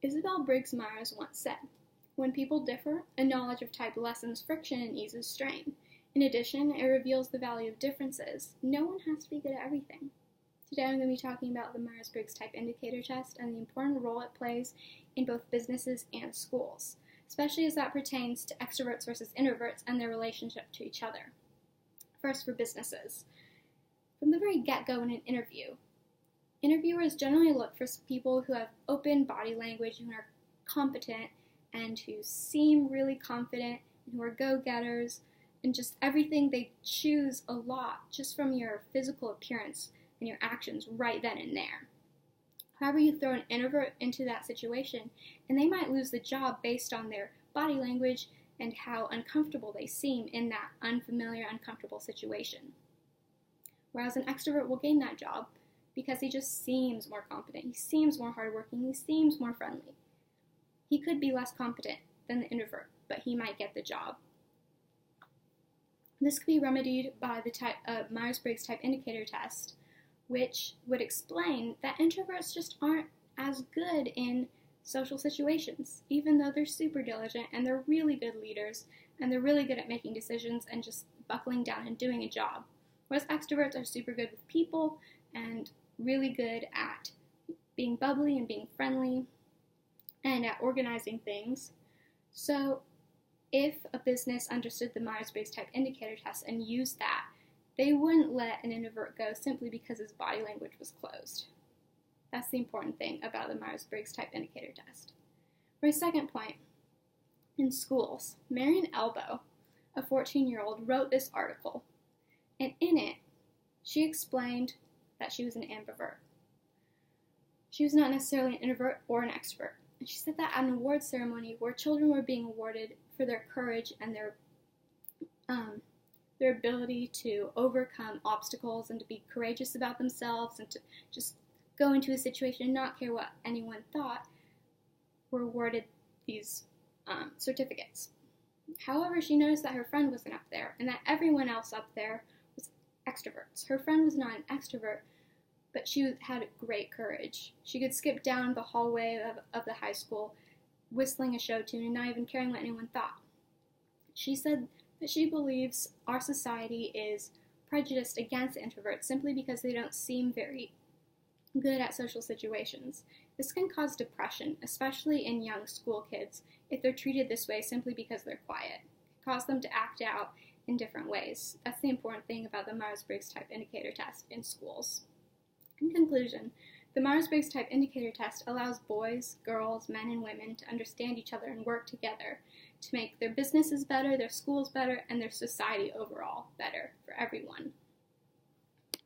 Isabel Briggs Myers once said, "When people differ, a knowledge of type lessens friction and eases strain. In addition, it reveals the value of differences. No one has to be good at everything." Today I'm going to be talking about the Myers-Briggs Type Indicator Test and the important role it plays in both businesses and schools, especially as that pertains to extroverts versus introverts and their relationship to each other. First, for businesses. From the very get-go in an interview, interviewers generally look for people who have open body language, who are competent, and who seem really confident, and who are go-getters, and just everything. They choose a lot just from your physical appearance and your actions right then and there. However, you throw an introvert into that situation, and they might lose the job based on their body language and how uncomfortable they seem in that unfamiliar, uncomfortable situation. Whereas an extrovert will gain that job because he just seems more competent, he seems more hardworking, he seems more friendly. He could be less competent than the introvert, but he might get the job. This could be remedied by the Myers-Briggs Type Indicator Test, which would explain that introverts just aren't as good in social situations, even though they're super diligent and they're really good leaders and they're really good at making decisions and just buckling down and doing a job. Whereas extroverts are super good with people and really good at being bubbly and being friendly and at organizing things. So if a business understood the Myers-Briggs Type Indicator Test and used that, they wouldn't let an introvert go simply because his body language was closed. That's the important thing about the Myers-Briggs Type Indicator Test. My second point, in schools, Marion Elbow, a 14-year-old, wrote this article, and in it, she explained that she was an ambivert. She was not necessarily an introvert or an extrovert. And she said that at an award ceremony where children were being awarded for their courage and their ability to overcome obstacles and to be courageous about themselves and to just go into a situation and not care what anyone thought, were awarded these certificates. However, she noticed that her friend wasn't up there and that everyone else up there was extroverts. Her friend was not an extrovert, but she had great courage. She could skip down the hallway of the high school whistling a show tune and not even caring what anyone thought. She said that she believes our society is prejudiced against introverts simply because they don't seem very good at social situations. This can cause depression, especially in young school kids, if they're treated this way simply because they're quiet. It can cause them to act out in different ways. That's the important thing about the Myers-Briggs Type Indicator Test in schools. In conclusion, the Myers-Briggs Type Indicator Test allows boys, girls, men, and women to understand each other and work together to make their businesses better, their schools better, and their society overall better for everyone.